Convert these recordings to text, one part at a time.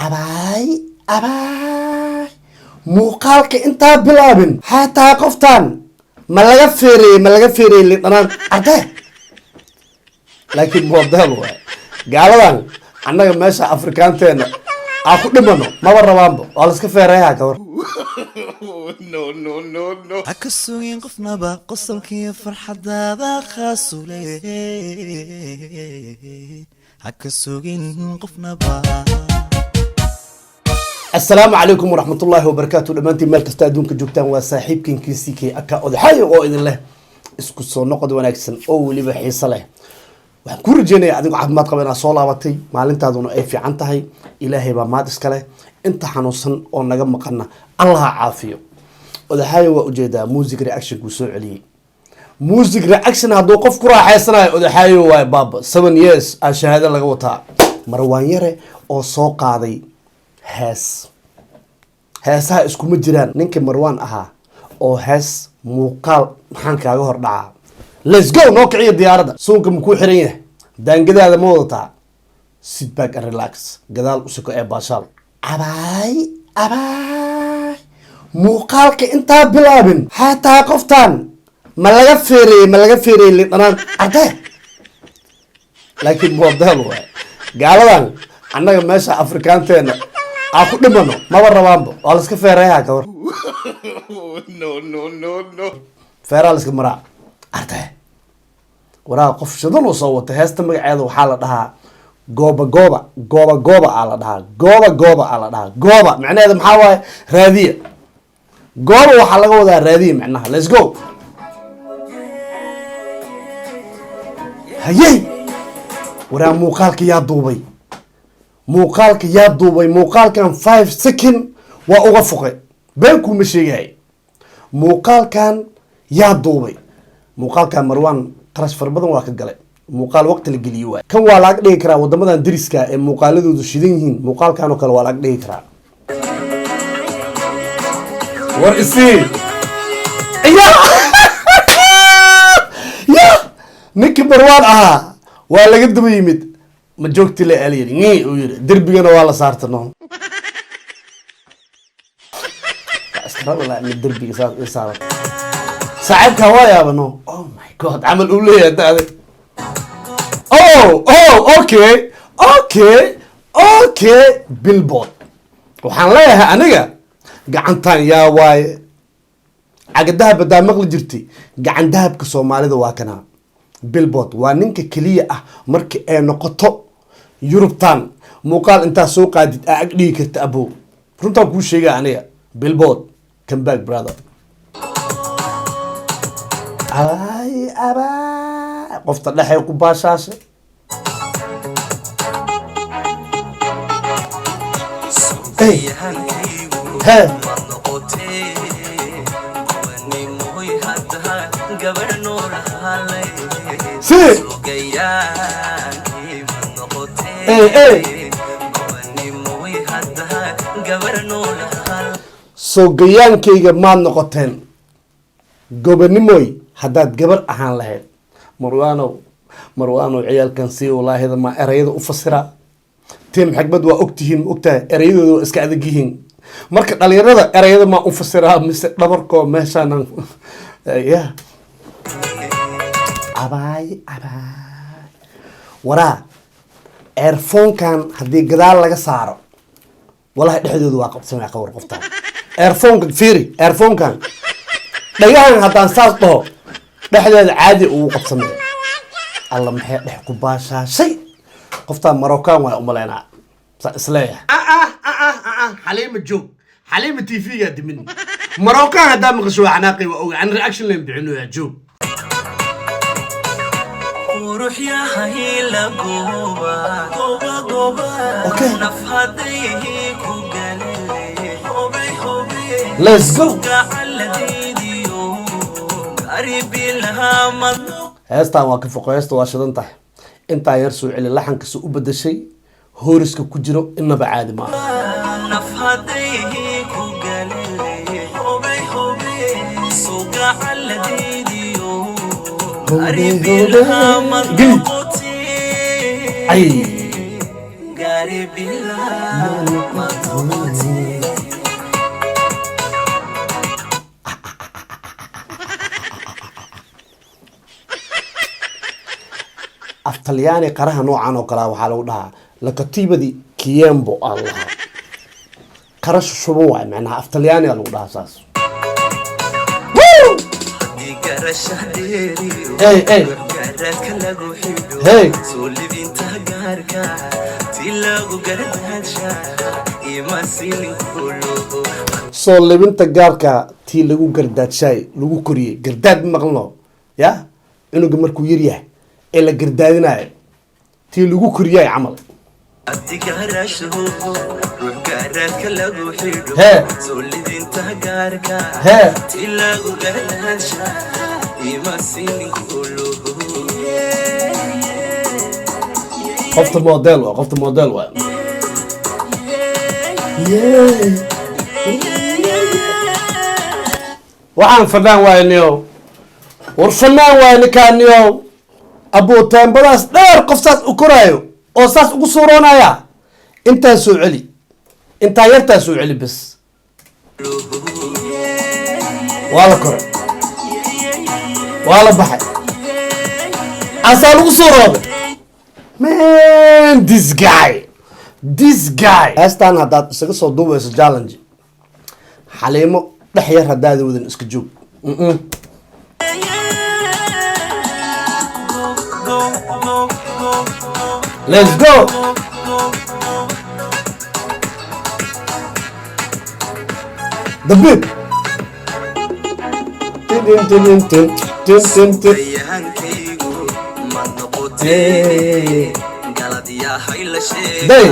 أباي muuqaalka intaa bilaabin xataa qoftaan ma laga feereeyey lidhanaan arday laakiin moodeel waay gaaladan annaga meesha afrikaanteena aan ku dhimano maba rabaanba waa layska feereeyaa ka war ha ka sugin qofnaba qosolkiiyo farxadaada khaasu leeyahay ha ka sugin qofnaba. السلام عليكم ورحمة الله وبركاته. دمانتي مالك استادون كجوكتان وصاحبكين كيسيكي أكا أضحاي أو إذن الله اسكسو نقد ونكسن أو اللي بحيصة له وحكور جيني عديق عدمات قبلنا صولة بطي معلن تادونو أي في عنتهي إلهي بماد اسكاله انت حنوصن أو نقم مقرنا الله عافيه أضحاي وأجيدا موزيك رياكشن كوسو عليه موزيك رياكشن هادو قف كرا حيصنا أضحاي واي بابا 7 years الشهادة لغوطها مروان يري أو سوق هذي heesaha iskuma jiraan ninka marwaan ahaa oo hees muuqaal maxaan kaaga hor dhacaa let's go noo kiciyo diyaaradda suunka makuu xiran yahay daangadaada ma wadataa sit back and relax gadaal u siko ee baashaal abaay muuqaalka intaa bilaabin xataa qoftaan ma laga feereeyey lidhanaan arday laakiin moodeel waay gaaladan annaga meesha afrikaanteena aan ku dhimano maba rabaanba waa layska feereeyaa ka war feeraa layska maraa arday waraa qof shidan uu soo wata heesta magaceeda waxaa la dhahaa gooba aa la dhahaa gooba macnaheeda maxaa waaye raadiya gooba waxaa laga wadaa raadiya macnaha let's go hayey waraa muuqaalka yaa duubay muuqaalkan 5 second waa uga fuqay beenkuuma sheegay muuqaalkan yaa duubay muuqaalkan marwaan qarash far badan waa ka galay muuqaal waqti la geliyo waay kan waa laga dhigi karaa wadamadan dariska ee muuqaaladoodu shidan yihiin muuqaalkan oo kale waa laga dhigi karaa war isii ya ninki marwaan ahaa waa laga daba yimid ma joogti la aliyay uu yiri darbigana waa la saartano askarada la darbiga saaran saaxiibka waa yaabano oh my god amal uu leeyahay daade okay billboard waxaan leeyahay aniga gacantan yaa waaye cagadaha badaa maqli jirtay gacan dahabka Soomaalida waa kana billboard waa ninka kaliya ah markii ay noqoto Yurubtan muuqaal inta soo qaadid ag dhigi karta abo runta ku sheegay aniga billboard come back brother ay aba qofta dhaxay ku baashaashay hey soo gayaankayga maad noqoteen gobanimoy haddaad gabar ahaan lahayd marwaanow ciyaalkan si walaahida ma erayada u fasira tim xigmad waa ogtihiin ogtahay erayadooda waa iska adag yihiin marka dhalinyarada erayada ma u fasiraa mise dhabarkoo meeshaanan ya abaay waraa earphone-kan haddii gadaal laga saaro walahi dhexdooda waa qabsamaya ka war qoftaan earphone-kan dhagahan haddaan saas dhaho dhexdeeda caadi ugu qabsamaya alla maxay dhex ku baashaashay qoftaan maroccan waa umaleynaa saa isleeyahay xaliima joog xaliima tv-ga dimin maroccan haddaa maqasho waa xanaaqi waa oga an reaction leen bixinoyaa joog روح يا هيلا جوبا اوكي نفحتيه كوغالي هوبي let's go قريبي لها مدو heestaan waa ka foqeysta waa shidan tahay intaa yar soo celi laxanka soo u bedeshay hooriska ku jiro inaba caadi ma نفحتيه كوغالي هوبي سوقا على ديديو قريبي لها مدو ay قاري بلا ما تغطي aftalyaani qaraha noocan oo kale waxaa lagu dhahaa lakatibadi kiembo allah qarash shuban waay macnaha aftalyaani lagu dhahaa saas hey hey hey soo libinta gaarka tii lagu gardaadshay lagu koriyey gardaad maqlno ya inuga markuu yar yahay ee la gardaadinayo tii lagu koriyay camal qofta model waa qofta model waa waxaan fanaan waay niyow war fanaan waay ninkaaniyow abootaanbadaas dheer qof saas u koraayo oo saas ugu suuroonaya intaa soo celi intaa yartaa soo celi bas waa la koray waa la baxay asaa lagu suurooday man this guy heestaan haddaad isaga soo duubayso challenge xaliimo dhex yar haddaada wadan iska joog let's go the beat day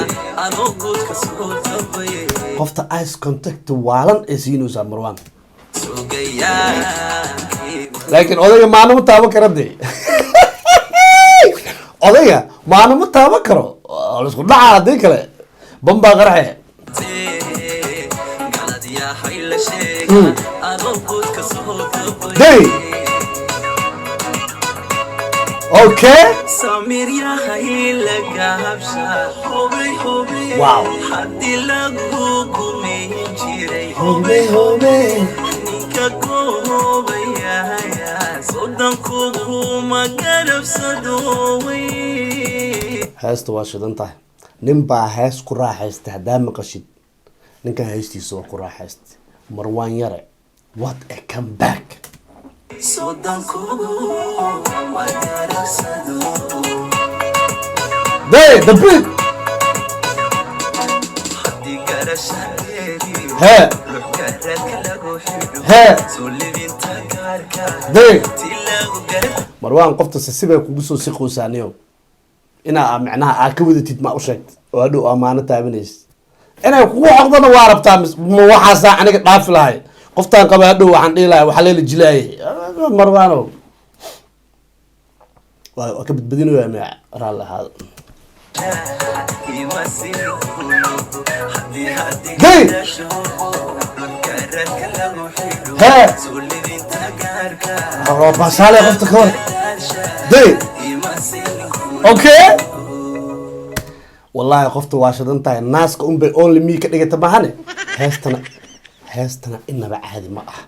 qofta ice contact waalan ee siinaysaa marwan laakiin odayga maana ma taaban kara dee odayga maana ma taaban karo laisku dhaca haddii kale bambaa qaraxe day okay wow heesta waa shidan tahay nin baa hees ku raaxaysta haddaa maqashid ninkan heestiisa waa ku raaxaysta marwaan yare what a comeback day the beat hey hey day marwaan qofta sibay kugu soo siqoosaaniyo inaa macnaha aa ka wadatid ma u sheegtay oo hadhow amaano taabanaysa inay kugu xoqdana waa rabtaa ma waxaasaa aniga dhaafi lahay qoftaan qaba hadhow waxaan dhihi lahay waxaa leela jilaayay marwaano waa ka badbadinaya ma raalli ahaado day hey bashaale qofta ka hor day okay wallahi qofta waa shidan tahay naaska unbay only me ka dhigata mahane heestana inaba caadi ma ah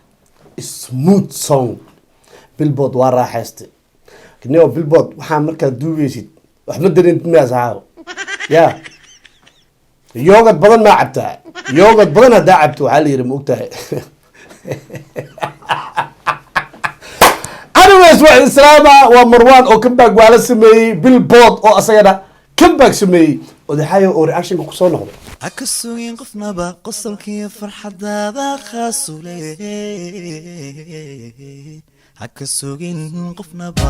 smooth song billboard waa raaxaystay kineo billboard waxaa markaa duubeysid wax ma dareentid miyaa saxaabo ya yoogad badan maa cabtaa yoogad badan haddaa cabto waxaa la yidhi ma ogtahay anyways waa islaama waa marwan oo comeback waa la sameeyey billboard oo asagana comeback sameeyey odaxayo oo reactionka kusoo noqday haka sugin qofnaba qosolkiiyo farxadaada khaasule haka sugin qofnaba